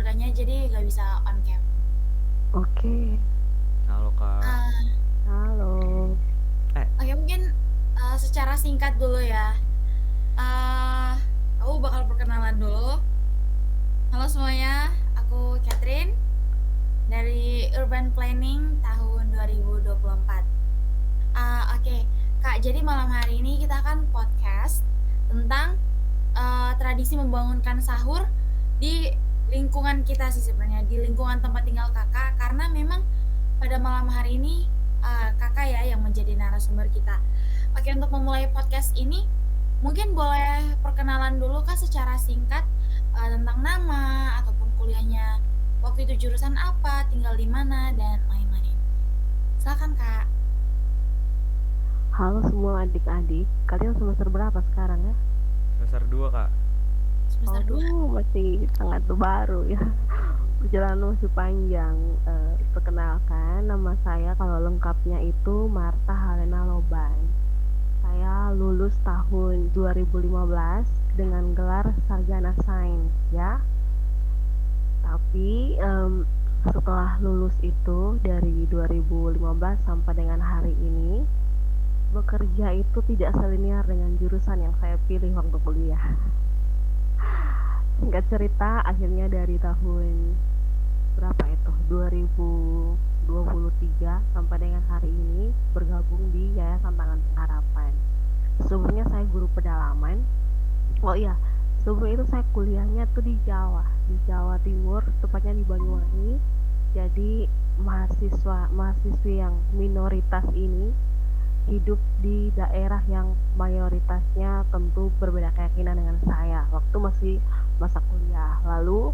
keluarganya, jadi gak bisa on cam. Oke, Halo Kak. Uh, halo. Oke, mungkin secara singkat dulu ya. Uh, aku bakal perkenalan dulu. Halo semuanya, aku Catherine dari Urban Planning tahun 2024. Oke, Kak, jadi malam hari ini kita akan podcast tentang tradisi membangunkan sahur di lingkungan kita sih sebenarnya, di lingkungan tempat tinggal kakak, karena memang pada malam hari ini kakak ya yang menjadi narasumber kita. Oke, untuk memulai podcast ini mungkin boleh perkenalan dulu Kak secara singkat tentang nama ataupun kuliahnya waktu itu jurusan apa, tinggal di mana, dan lain-lain. Silakan Kak. Halo semua adik-adik. Kalian semester berapa sekarang ya? Semester 2 Kak. Semester 2. Masih sangat baru ya. Perjalanan masih panjang. Perkenalkan, nama saya kalau lengkapnya itu Marta Halena Loban. Saya lulus tahun 2015 dengan gelar Sarjana Sains ya. Tapi setelah lulus itu dari 2015 sampai dengan hari ini, bekerja itu tidak selinier dengan jurusan yang saya pilih waktu kuliah. Singkat cerita, akhirnya dari tahun berapa itu 2023 sampai dengan hari ini bergabung di Yayasan Tangan Pengharapan. Sebelumnya saya guru pedalaman. Oh iya, sebelum itu saya kuliahnya tuh di Jawa Timur, tepatnya di Banyuwangi. Jadi mahasiswi yang minoritas ini hidup di daerah yang mayoritasnya tentu berbeda keyakinan dengan saya waktu masih masa kuliah. Lalu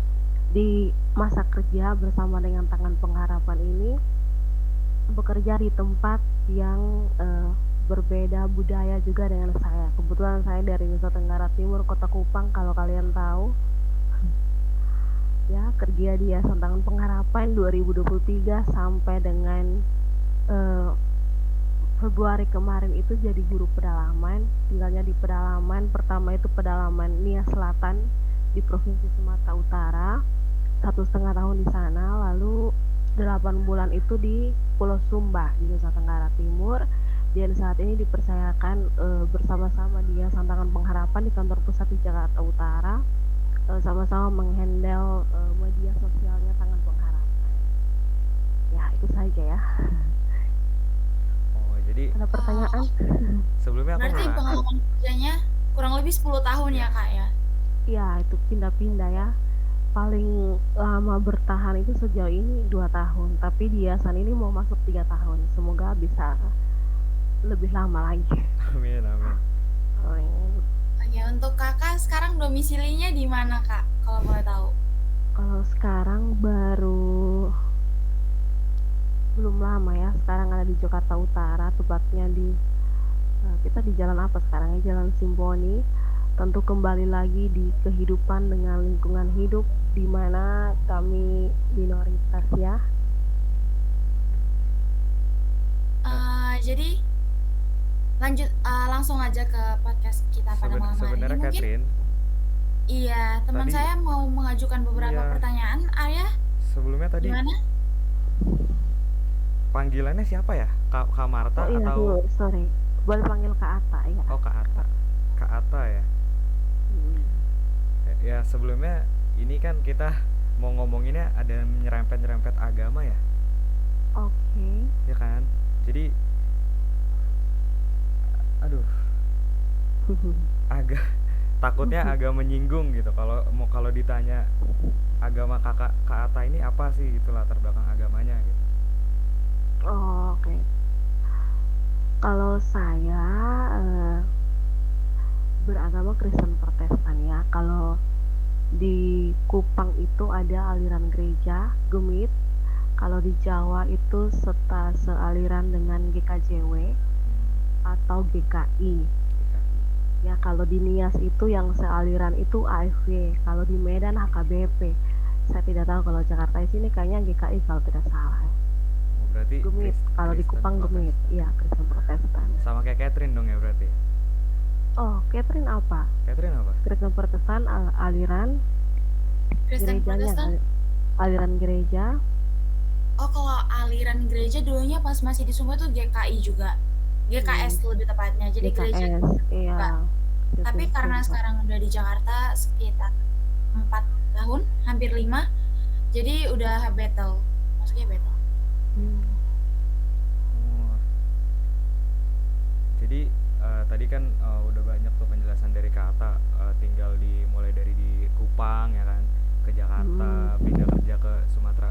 di masa kerja bersama dengan Tangan Pengharapan ini bekerja di tempat yang berbeda budaya juga dengan saya. Kebetulan saya dari Nusa Tenggara Timur, Kota Kupang kalau kalian tahu. Ya, kerja di Yayasan Tangan Pengharapan 2023 sampai dengan Februari kemarin itu jadi guru pedalaman. Tinggalnya di pedalaman, pertama itu pedalaman Nia Selatan di Provinsi Sumatera Utara, 1,5 tahun di sana. Lalu 8 bulan itu di Pulau Sumba di Nusa Tenggara Timur. Dan saat ini dipercayakan bersama-sama di Yayasan Tangan Pengharapan di kantor pusat di Jakarta Utara, sama-sama menghandle media sosialnya Tangan Pengharapan. Ya, itu saja ya. Jadi ada pertanyaan? Sebelumnya aku berarti pengalaman kerjanya kurang lebih 10 tahun ya Kak ya? Iya, itu pindah-pindah ya. Paling lama bertahan itu sejauh ini 2 tahun, tapi di yayasan ini mau masuk 3 tahun. Semoga bisa lebih lama lagi. Amin. Oke, untuk kakak sekarang domisilinya di mana Kak, kalau boleh tahu? Kalau sekarang baru belum lama ya, sekarang ada di Jakarta Utara, tepatnya di kita di jalan apa sekarang ya, Jalan Simponi. Tentu kembali lagi di kehidupan dengan lingkungan hidup di mana kami minoritas ya. Jadi lanjut langsung aja ke podcast kita pada malam hari ini. Sebenarnya Catherine, iya, teman saya mau mengajukan beberapa pertanyaan. Arya, sebelumnya tadi gimana? Panggilannya siapa ya? Kak Marta iya, atau sorry, boleh panggil Kak Ata ya? Oh, Kak Ata ya. Ya, sebelumnya ini kan kita mau ngomonginnya ada nyerempet agama ya. Oke. Ya kan, jadi agak takutnya agak menyinggung gitu kalau ditanya agama Kak Ata ini apa sih gitu, latar belakang agamanya gitu. Oke. Kalau saya beragama Kristen Protestan ya. Kalau di Kupang itu ada aliran gereja Gemit. Kalau di Jawa itu sealiran dengan GKJW atau GKI. Ya, kalau di Nias itu yang sealiran itu AFW. Kalau di Medan HKBP. Saya tidak tahu kalau Jakarta di sini kayaknya GKI kalau tidak salah. Berarti Gemit, kalau di Kupang Gemit, iya Kristen Protestan. Sama kayak Catherine dong ya berarti. Oh, Catherine apa? Catherine apa? Kristen Protestan aliran Kristen gerejanya Protestan? aliran gereja. Oh, kalau aliran gereja dulunya pas masih di Sumba tuh GKI juga. GKS hmm, lebih tepatnya. Jadi gereja GKS, iya, juga. Tapi Kristen karena Sumba. sekarang udah di Jakarta sekitar 4 tahun, hampir 5, jadi udah battle. Maksudnya battle. Hmm. Oh, jadi tadi kan udah banyak tuh penjelasan dari Kak Ata, tinggal di mulai dari di Kupang ya kan, ke Hmm. Jakarta, pindah kerja ke Sumatera,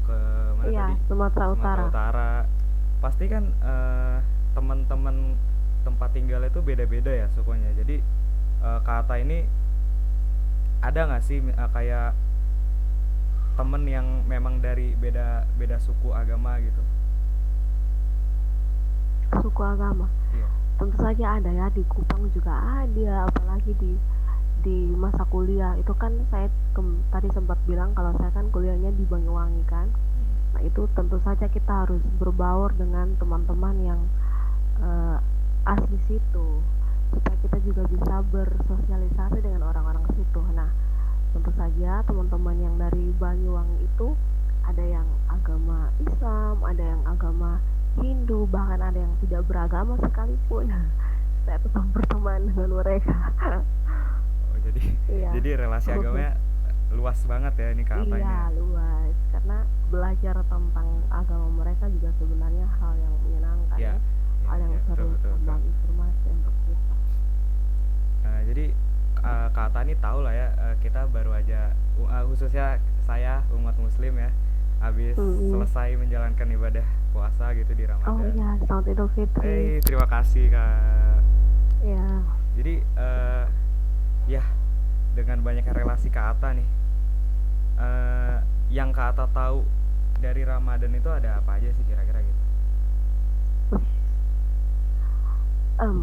ke mana Iya, tadi? Sumatera Sumatera Utara. Utara. Pasti kan teman-teman tempat tinggalnya itu beda-beda ya sukunya. Jadi Kak Ata ini ada nggak sih kayak temen yang memang dari beda beda suku agama gitu? Suku agama. Iya. Tentu saja ada ya, di Kupang juga ada, apalagi di masa kuliah itu kan saya tadi sempat bilang kalau saya kan kuliahnya di Banyuwangi kan. Mm-mm. Nah itu tentu saja kita harus berbaur dengan teman-teman yang eh, asli situ supaya kita juga bisa bersosialisasi dengan orang-orang situ. Nah tentu saja teman-teman yang dari Banyuwangi itu ada yang agama Islam, ada yang agama Hindu, bahkan ada yang tidak beragama sekalipun. Saya tetap berteman dengan mereka. Oh, jadi Iya. jadi relasi agamanya luas banget ya ini Kak Ata ini Iya, ya. luas. Karena belajar tentang agama mereka juga sebenarnya hal yang menyenangkan Iya, ya. iya, Hal yang iya, betul, seru, betul, betul. tambah informasi untuk kita. Jadi Kak Ata ini tahu lah ya, kita baru aja khususnya saya umat Muslim ya, habis Mm-mm. selesai menjalankan ibadah puasa gitu di Oh Ramadan. iya, selamat Idul Fitri. Terima kasih Kak. Ya, Jadi ya dengan banyaknya relasi Kak Ata nih, eh, yang Kak Ata tahu dari Ramadan itu ada apa aja sih kira-kira gitu? wih, em,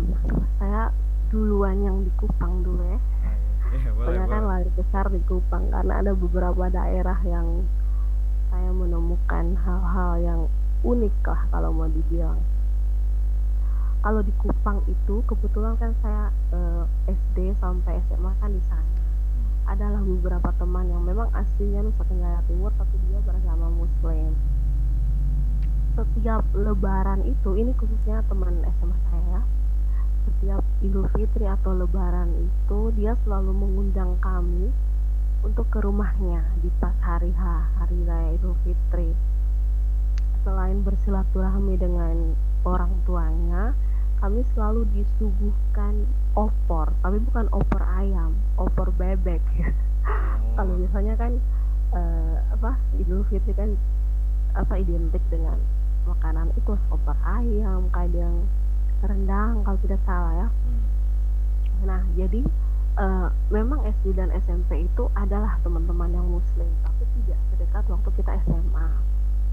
saya duluan yang di Kupang dulu ya. Ah, iya, iya, boleh, Soalnya kan boleh. lahir besar di Kupang karena ada beberapa daerah yang saya menemukan hal-hal yang unik lah kalau mau dibilang. Kalau di Kupang itu kebetulan kan saya SD sampai SMA kan di sana. Hmm. Adalah beberapa teman yang memang aslinya Nusa Tenggara Timur tapi dia beragama Muslim. Setiap Lebaran itu, ini khususnya teman SMA saya ya, setiap Idul Fitri atau Lebaran itu dia selalu mengundang kami untuk ke rumahnya di pas hari H, hari raya Idul Fitri. Selain bersilaturahmi dengan orang tuanya, kami selalu disuguhkan opor, tapi bukan opor ayam, opor bebek. Kalau Oh. biasanya kan apa Idul Fitri kan apa identik dengan makanan itu opor ayam, kadang rendang kalau tidak salah ya. Hmm. Nah, jadi memang SD dan SMP itu adalah teman-teman yang Muslim, tapi tidak sedekat waktu kita SMA.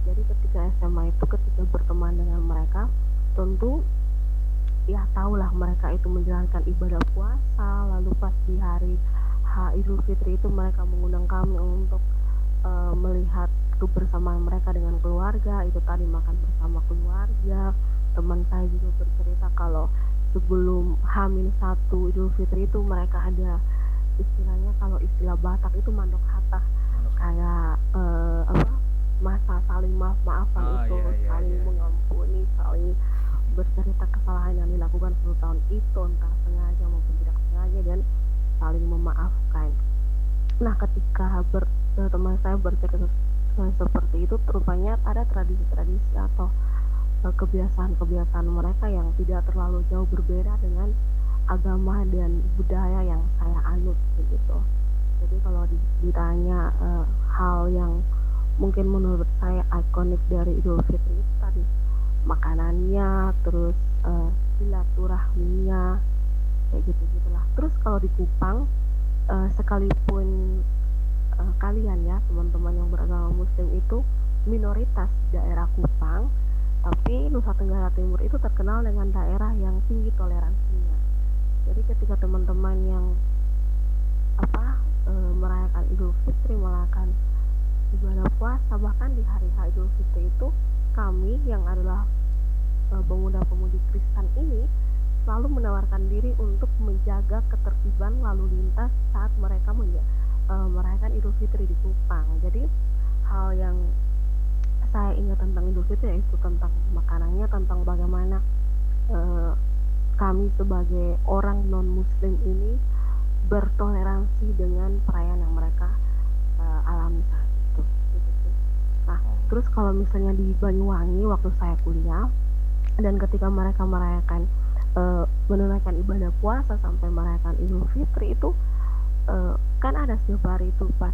Jadi ketika SMA itu ketika berteman dengan mereka, tentu ya tahulah mereka itu menjalankan ibadah puasa, lalu pas di hari H Idul Fitri itu mereka mengundang kami untuk melihat kebersamaan mereka dengan keluarga, itu tadi makan bersama keluarga. Teman saya juga bercerita kalau sebelum H-1 Idul Fitri itu mereka ada istilahnya, kalau istilah Batak itu mandok hatah, Manuk. kayak apa, masa saling maaf-maafan Ah, itu, iya, iya, saling iya. mengampuni, saling bercerita kesalahan yang dilakukan 1 tahun itu entah sengaja maupun tidak sengaja, dan saling memaafkan. Nah, ketika teman saya bercerita seperti itu, rupanya ada tradisi-tradisi atau kebiasaan-kebiasaan mereka yang tidak terlalu jauh berbeda dengan agama dan budaya yang saya anut begitu. Jadi kalau ditanya hal yang mungkin menurut saya ikonik dari Idul Fitri itu tadi makanannya, terus silaturahminya, kayak gitu gitulah. Terus kalau di Kupang, sekalipun kalian ya teman-teman yang beragama Muslim itu minoritas daerah Kupang, tapi Nusa Tenggara Timur itu terkenal dengan daerah yang tinggi toleransinya. Jadi ketika teman-teman yang apa merayakan Idul Fitri, merayakan ibadah puasa, bahkan di hari Idul Fitri itu kami yang adalah pemuda-pemudi Kristen ini selalu menawarkan diri untuk menjaga ketertiban lalu lintas saat mereka merayakan Idul Fitri di Kupang. Jadi hal yang saya ingat tentang Idul Fitri yaitu tentang makanannya, tentang bagaimana eh, kami sebagai orang non Muslim ini bertoleransi dengan perayaan yang mereka alami saat itu. Gitu sih. Nah, Oh. terus kalau misalnya di Banyuwangi waktu saya kuliah dan ketika mereka merayakan menunaikan ibadah puasa sampai merayakan Idul Fitri itu kan ada setiap hari itu pas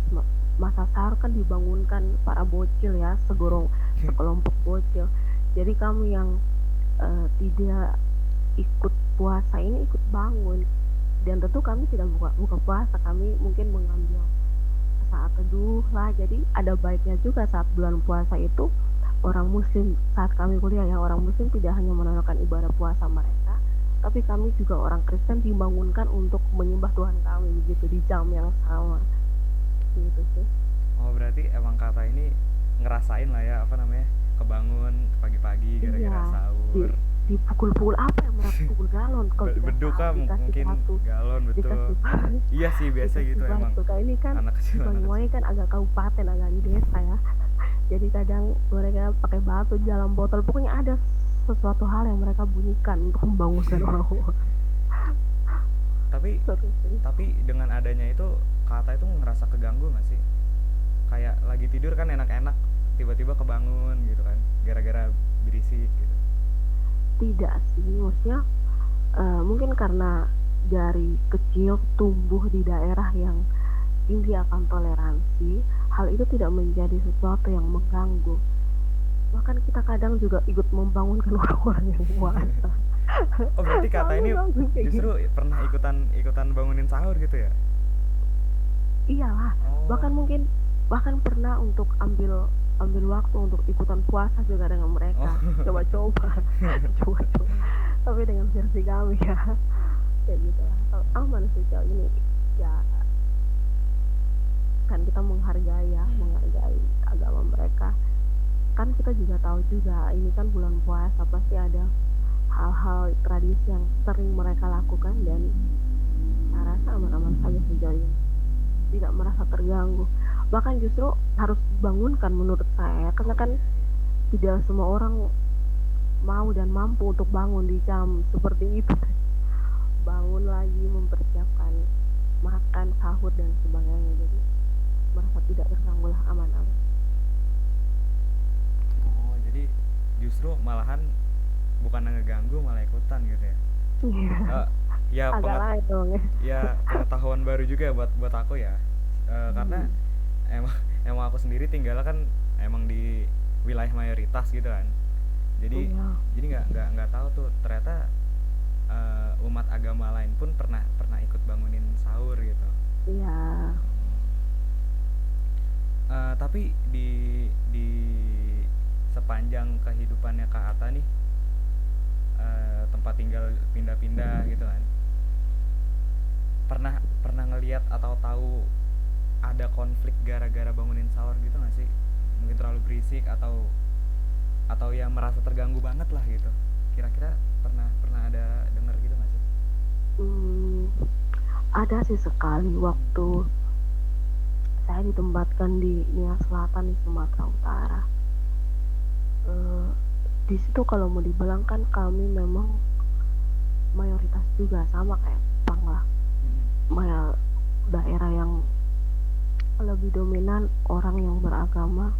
masa sahur kan dibangunkan para bocil ya, sekelompok bocil. Jadi kami yang tidak ikut puasa ini ikut bangun, dan tentu kami tidak buka puasa, kami mungkin mengambil saat teduh lah. Jadi ada baiknya juga saat bulan puasa itu orang muslim, saat kami kuliah ya, orang muslim tidak hanya menunaikan ibadah puasa mereka, tapi kami juga orang Kristen dibangunkan untuk menyembah Tuhan kami begitu di jam yang sama gitu sih. Oh, berarti emang Kata ini ngerasain lah ya, apa namanya, kebangun pagi-pagi gara-gara Iya, di sahur. dipukul-pukul apa ya, mereka pukul galon kalau tidak Beduk salah, kah dikasih mungkin batu, galon, betul. dikasih batu, Iya sih, biasa dikasih gitu emang. batu. Kayak ini kan Anak di kecil, anak Banyuwangi kecil. kan agak kabupaten, agak di desa ya. Jadi kadang mereka pakai batu dalam botol, pokoknya ada sesuatu hal yang mereka bunyikan untuk membangunkan orang-orang. Tapi Seru sih. tapi dengan adanya itu Kata itu ngerasa keganggu nggak sih? Kayak lagi tidur kan enak-enak, tiba-tiba kebangun gitu kan, gara-gara berisik gitu. Tidak sih, maksudnya mungkin karena dari kecil tumbuh di daerah yang tinggi akan toleransi, hal itu tidak menjadi sesuatu yang mengganggu. Bahkan kita kadang juga ikut membangunkan orang-orang yang puasa. Oh, berarti Kata Selalu ini langsung kayak justru gitu. pernah ikutan bangunin sahur gitu ya? Iyalah, Oh. bahkan pernah untuk ambil ambil waktu untuk ikutan puasa juga dengan Oh. mereka. Coba-coba, coba-coba. Tapi dengan versi kami ya, kayak gitu lah. Kalau aman sih sejauh ini, ya kan kita menghargai ya, menghargai agama mereka. Kan kita juga tahu juga ini kan bulan puasa, pasti ada hal-hal tradisi yang sering mereka lakukan, dan saya rasa aman-aman saja sejauh ini, tidak merasa terganggu. Bahkan justru harus dibangunkan menurut saya, karena kan tidak semua orang mau dan mampu untuk bangun di jam seperti itu, bangun lagi mempersiapkan makan sahur dan sebagainya. Jadi merasa tidak terganggu lah, aman-aman. Oh, jadi justru malahan bukan ngeganggu, malah ikutan gitu ya. Iya. Ya Agak lain dong ya. ya pengetahuan baru juga ya buat aku ya. Karena emang emang aku sendiri tinggalnya kan emang di wilayah mayoritas gitu kan. Jadi Iya. jadi nggak tahu tuh ternyata umat agama lain pun pernah pernah ikut bangunin sahur gitu. Iya. Tapi di sepanjang kehidupannya Kak Ata nih, tempat tinggal pindah-pindah gitu kan, pernah pernah ngelihat atau tahu ada konflik gara-gara bangunin sahur gitu nggak sih? Mungkin terlalu berisik atau yang merasa terganggu banget lah gitu. Kira-kira pernah pernah ada denger gitu nggak sih? Hmm, ada sih sekali waktu saya ditempatkan di Nia Selatan di Sumatera Utara. Eh, di situ kalau mau dibilang kan kami memang mayoritas juga sama kayak Jepang lah. Daerah yang lebih dominan orang yang beragama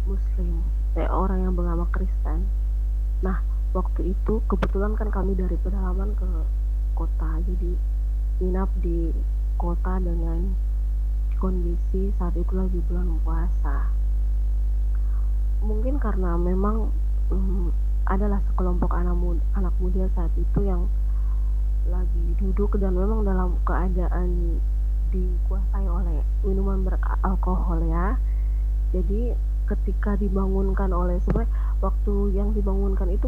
Muslim, orang yang beragama Kristen. Nah, waktu itu kebetulan kan kami dari pedalaman ke kota, jadi nginap di kota dengan kondisi saat itu lagi bulan puasa. Mungkin karena memang adalah sekelompok anak muda saat itu yang lagi duduk dan memang dalam keadaan dikuasai oleh minuman beralkohol ya. Jadi ketika dibangunkan oleh, sebenarnya waktu yang dibangunkan itu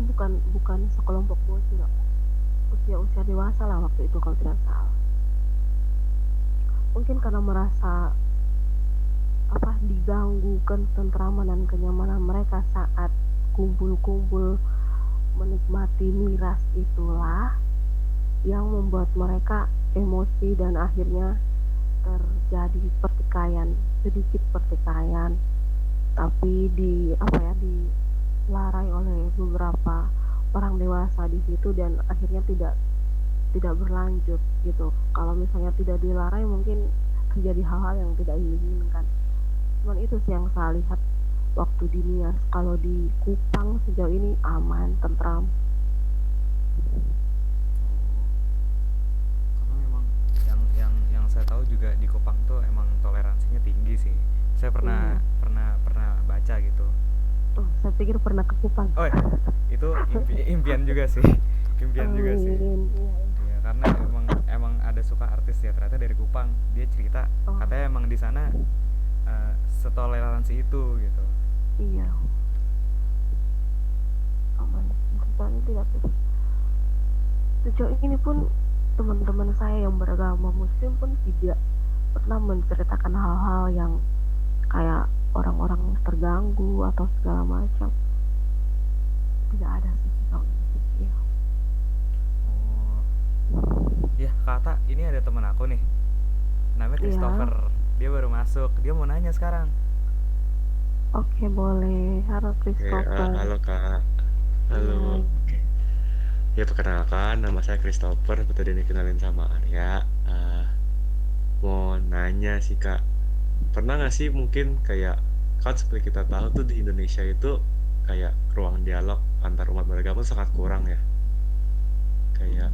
bukan sekelompok bocil, usia dewasa lah waktu itu kalau tidak salah. Mungkin karena merasa diganggu ketentraman dan kenyamanan mereka saat kumpul-kumpul menikmati miras, itulah yang membuat mereka emosi dan akhirnya terjadi pertikaian, sedikit pertikaian, tapi dilarai oleh beberapa orang dewasa di situ dan akhirnya tidak berlanjut gitu. Kalau misalnya tidak dilarai mungkin terjadi hal-hal yang tidak diinginkan. Cuman itu sih yang saya lihat waktu di Nias. Kalau di Kupang sejauh ini aman, tentram. Oh, karena memang yang saya tahu juga di Kupang tuh emang toleransinya tinggi sih. Saya pernah Iya. pernah pernah baca gitu. Oh, saya pikir pernah ke Kupang. Oh, itu impian juga sih. Impian juga sih. Amin. Iya. Iya, karena emang emang ada suka artis ya ternyata dari Kupang. Dia cerita Oh, katanya emang di sana setoleransi itu gitu. iya. Aman. Soalnya tidak terus. Sejauh ini pun teman-teman saya yang beragama Muslim pun tidak pernah menceritakan hal-hal yang kayak orang-orang terganggu atau segala macam. Tidak ada sih sejauh ini. Iya. Oh, ya kata ini ada teman aku nih. Namanya Iya. Christopher. Dia baru masuk. Dia mau nanya sekarang. Oke, boleh. Halo Oke, Christopher. halo Kak. Halo. Iya. Ya perkenalkan, nama saya Christopher. Seperti dikenalin sama Arya. Mau nanya sih Kak, pernah nggak sih mungkin kayak kan seperti kita tahu tuh di Indonesia itu kayak ruang dialog antar umat beragama sangat kurang ya. Kayak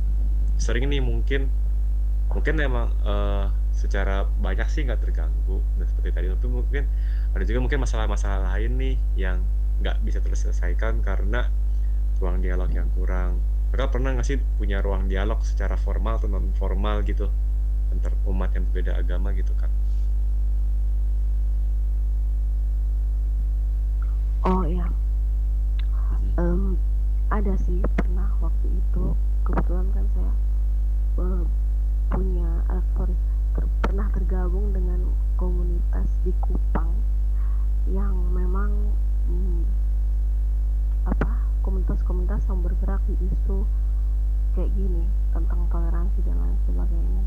sering nih mungkin emang secara banyak sih nggak terganggu dan seperti tadi tapi mungkin ada juga mungkin masalah-masalah lain nih yang nggak bisa terselesaikan karena ruang dialog yang kurang. Kakak pernah nggak sih punya ruang dialog secara formal atau non formal gitu antar umat yang berbeda agama gitu Kak? Oh iya. Mhm. Ada sih pernah waktu itu kebetulan kan saya eh, punya pernah tergabung dengan komunitas di Kupang yang memang mm, komunitas-komunitas yang bergerak di isu kayak gini tentang toleransi dan lain sebagainya.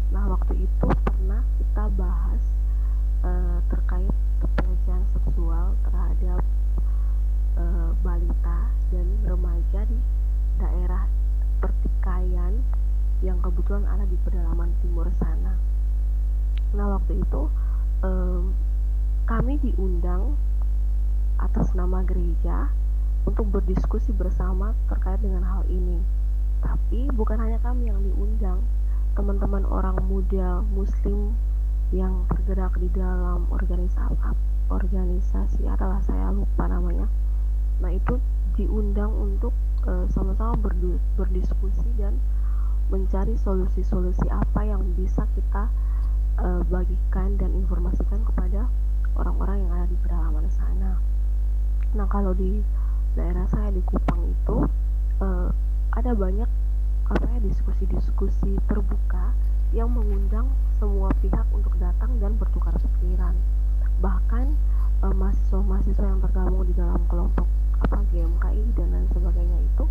Nah waktu itu pernah kita bahas terkait pelecehan seksual terhadap balita dan remaja di daerah pertikaian yang kebetulan ada di pedalaman timur sana. Nah waktu itu kami diundang atas nama gereja untuk berdiskusi bersama terkait dengan hal ini. Tapi bukan hanya kami yang diundang, teman-teman orang muda Muslim yang bergerak di dalam organisasi adalah saya lupa namanya. Nah itu diundang untuk sama-sama berdiskusi dan mencari solusi-solusi apa yang bisa kita bagikan dan informasikan kepada orang-orang yang ada di pedalaman sana. Nah kalau di daerah saya di Kupang itu ada banyak diskusi-diskusi terbuka yang mengundang semua pihak untuk datang dan bertukar pikiran. Bahkan mahasiswa-mahasiswa yang tergabung di dalam kelompok GMKI dan lain sebagainya itu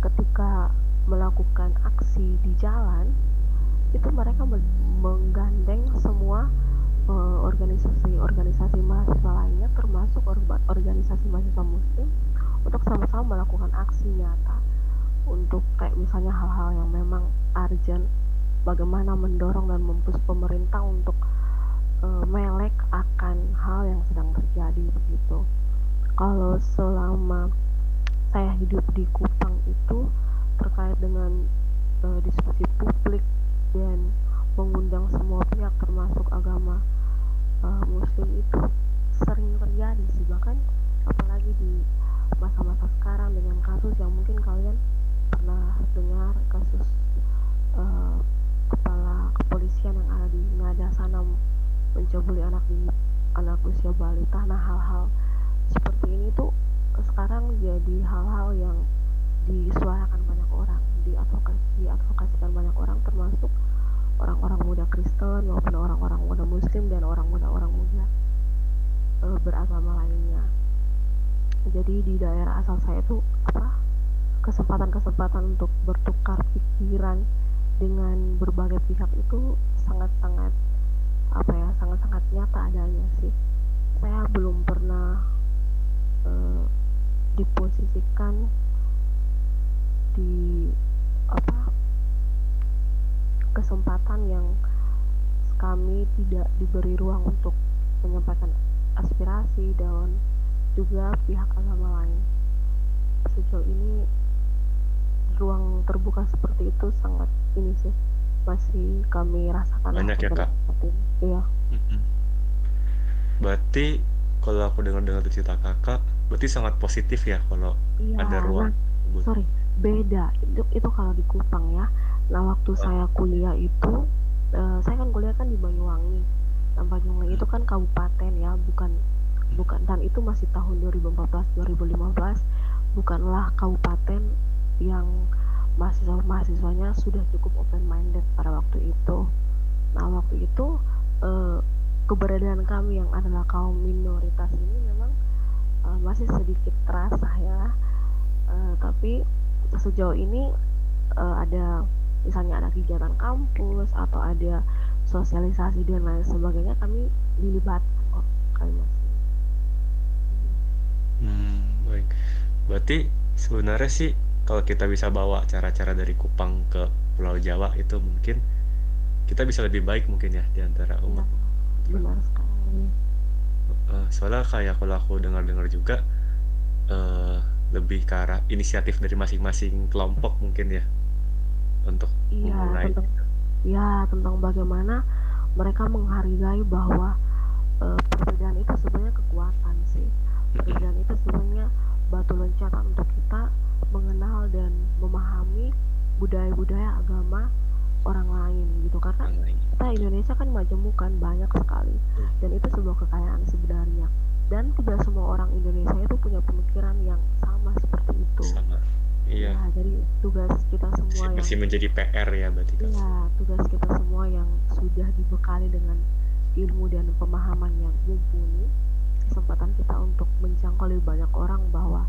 ketika melakukan aksi di jalan itu mereka menggandeng semua organisasi mahasiswa lainnya termasuk organisasi mahasiswa Muslim untuk sama-sama melakukan aksi nyata untuk kayak misalnya hal-hal yang memang urgent, bagaimana mendorong dan mempush pemerintah untuk melek akan hal yang sedang terjadi begitu. Kalau selama saya hidup di Kupang itu terkait dengan diskusi publik dan mengundang semua pihak termasuk agama Muslim itu sering terjadi sih, bahkan apalagi di masa-masa sekarang dengan kasus yang mungkin kalian pernah dengar, kasus kepala kepolisian yang ada di Ngada sana mencabuli anak usia balita. Nah hal-hal seperti ini tuh sekarang jadi hal-hal yang disuarakan banyak orang, diadvokasikan banyak orang termasuk orang-orang muda Kristen maupun orang-orang muda Muslim dan orang muda beragama lainnya. Jadi di daerah asal saya itu kesempatan-kesempatan untuk bertukar pikiran dengan berbagai pihak itu sangat-sangat apa ya, sangat-sangat nyata adanya sih. Saya belum pernah eh, diposisikan di apa kesempatan yang kami tidak diberi ruang untuk menyampaikan aspirasi dan juga pihak agama lain. Sejauh ini ruang terbuka seperti itu sangat ini sih, masih kami rasakan Banyak ya, Kak? seperti ini. Iya. Mm-mm. Berarti kalau aku dengar-dengar dari cerita kakak, berarti sangat positif ya kalau Iya, ada ruang nah, tersebut. sorry, beda. Itu kalau di Kupang ya. Nah, waktu Oh, saya kuliah itu, saya kan kuliah kan di Banyuwangi. Nah, Banyuwangi itu kan kabupaten ya, bukan bukan dan itu masih tahun 2014 2015, bukanlah kabupaten yang mahasiswanya sudah cukup open minded pada waktu itu. Nah, waktu itu eh, keberadaan kami yang adalah kaum minoritas ini memang masih sedikit terasa ya. Tapi sejauh ini ada misalnya ada kegiatan kampus atau ada sosialisasi dan lain sebagainya, kami dilibatkan kok, kami masih. baik. Berarti sebenarnya sih kalau kita bisa bawa cara-cara dari Kupang ke Pulau Jawa itu mungkin kita bisa lebih baik mungkin ya di antara Ya, umat. benar sekali. Soalnya kayak kalau aku dengar-dengar juga lebih ke arah inisiatif dari masing-masing kelompok mungkin ya untuk Iya, memulai. tentang bagaimana mereka menghargai bahwa perbedaan itu sebenarnya kekuatan sih. Perbedaan itu sebenarnya batu loncatan untuk kita mengenal dan memahami budaya-budaya agama orang lain gitu, karena Orang lain. kita Indonesia kan majemuk kan, banyak sekali, dan itu sebuah kekayaan sebenarnya, dan tidak semua orang Indonesia itu punya pemikiran yang sama seperti itu. Sama. Iya. Ya, jadi tugas kita semua yang Masih menjadi PR ya berarti Kak. ya tugas kita semua yang sudah dibekali dengan ilmu dan pemahaman yang mumpuni, kesempatan kita untuk menjangkau lebih banyak orang bahwa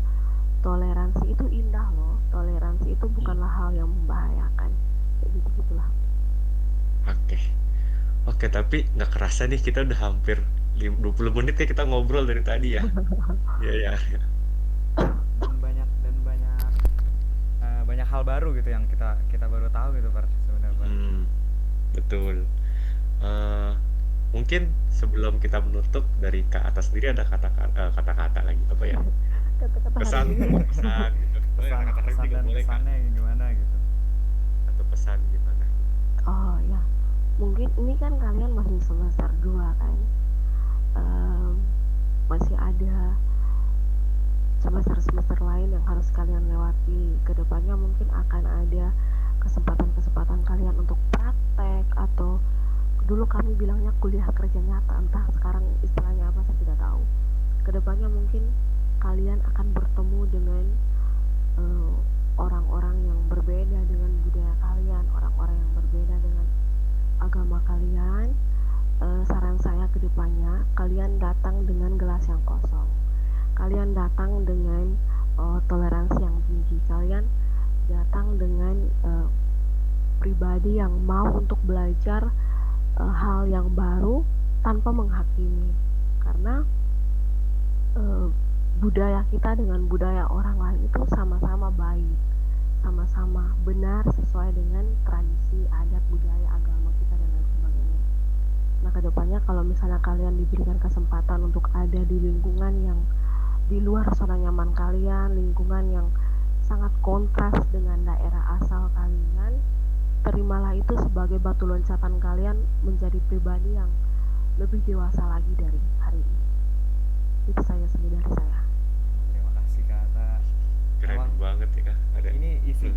toleransi itu indah loh, toleransi itu bukanlah hal yang membahayakan, kayak gitu gitulah. Oke. Oke, tapi nggak kerasa nih kita udah hampir 20 menit ya kita ngobrol dari tadi ya. Iya ya. Dan banyak hal baru gitu yang kita baru tahu gitu Par sebenarnya Par. Betul. Eh, mungkin sebelum kita menutup dari ke atas sendiri ada kata-kata lagi apa ya? Kata-kata Pesan, hari ini pesan gitu. Oh, ya, kata-kata hari Pesan juga dan boleh kan? kesannya gimana gitu. Atau pesan gimana? oh ya, mungkin ini kan kalian masih semester 2 kan. Em, Masih ada semester-semester lain yang harus kalian lewati. Kedepannya mungkin akan ada kesempatan-kesempatan kalian untuk praktek, atau dulu kami bilangnya kuliah kerja nyata, entah sekarang istilahnya apa saya tidak tahu. Kedepannya mungkin kalian akan bertemu dengan eh, orang-orang yang berbeda dengan budaya kalian, orang-orang yang berbeda dengan agama kalian. Saran saya kedepannya kalian datang dengan gelas yang kosong, kalian datang dengan toleransi yang tinggi, kalian datang dengan pribadi yang mau untuk belajar hal yang baru tanpa menghakimi, karena budaya kita dengan budaya orang lain itu sama-sama baik, sama-sama benar sesuai dengan tradisi, adat, budaya, agama kita dan lain sebagainya. Nah, kedepannya kalau misalnya kalian diberikan kesempatan untuk ada di lingkungan yang di luar zona nyaman kalian, lingkungan yang sangat kontras dengan daerah asal kalian, terimalah itu sebagai batu loncatan kalian menjadi pribadi yang lebih dewasa lagi dari hari ini. Itu saja sendiri dari saya. Terima kasih Kak Ata. Keren Emang banget ya Kak. Ada. Ini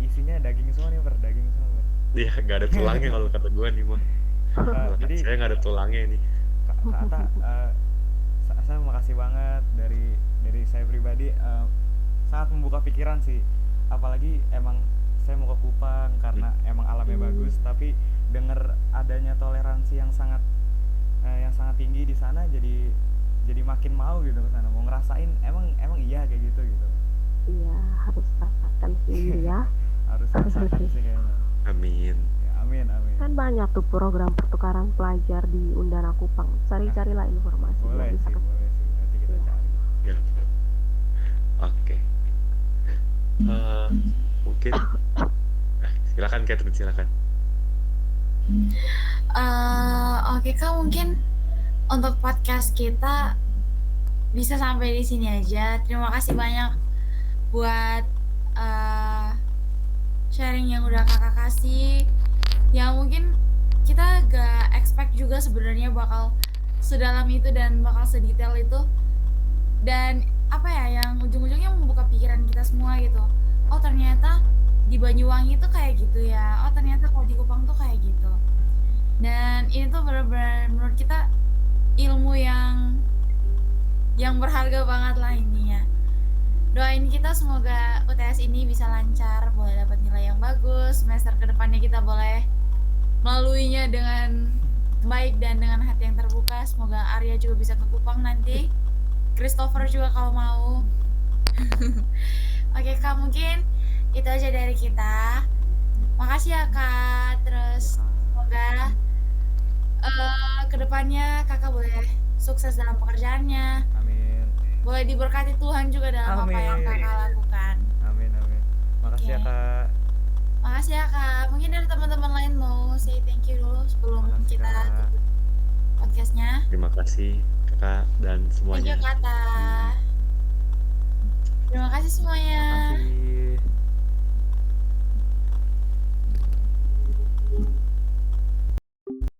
isinya daging semua nih Per, daging semua Per. Iya, nggak ada tulangnya kalau kata gue nih mah. Jadi Saya nggak ada tulangnya nih. Kak Ata, saya makasih banget dari saya pribadi, sangat membuka pikiran sih. Apalagi emang saya mau ke Kupang karena emang alamnya bagus, tapi dengar adanya toleransi yang sangat tinggi di sana, jadi makin mau gitu ke sana, mau ngerasain emang iya kayak gitu. Iya, harus rasakan sendiri ya. Harus rasakan sih kayaknya. Amin. Ya Amin, amin. Kan banyak tuh program pertukaran pelajar di Undana Kupang. Cari-carilah informasi biar Boleh bisa sih, boleh sih. Nanti kita Iya. cari. Ya. Oke. Mungkin silakan Catherine, silakan. Oke Kak, mungkin untuk podcast kita bisa sampai di sini aja. Terima kasih banyak buat sharing yang udah kakak kasih. Ya mungkin kita gak expect juga sebenarnya bakal sedalam itu dan bakal sedetail itu. Dan apa ya, yang ujung-ujungnya membuka pikiran kita semua gitu. Oh ternyata di Banyuwangi tuh kayak gitu ya. Oh ternyata kalau di Kupang tuh kayak gitu. Dan ini tuh benar-benar menurut kita ilmu yang berharga banget lah intinya. Doain kita semoga UTS ini bisa lancar, boleh dapat nilai yang bagus, semester kedepannya kita boleh melaluinya dengan baik dan dengan hati yang terbuka. Semoga Arya juga bisa ke Kupang nanti, Christopher juga kalau mau. Oke Kak, mungkin itu aja dari kita. Makasih ya Kak, terus semoga kedepannya kakak boleh sukses dalam pekerjaannya, Amin. boleh diberkati Tuhan juga dalam apa yang Amin. kakak lakukan. Amin, amin. Makasih ya, Oke. Kak. Makasih ya Kak. Mungkin dari teman-teman lain mau say thank you dulu sebelum Makasih, kita Kak. tutup podcastnya. Terima kasih Kakak dan Thank you semuanya. Kak. Terima kasih semuanya. Makasih.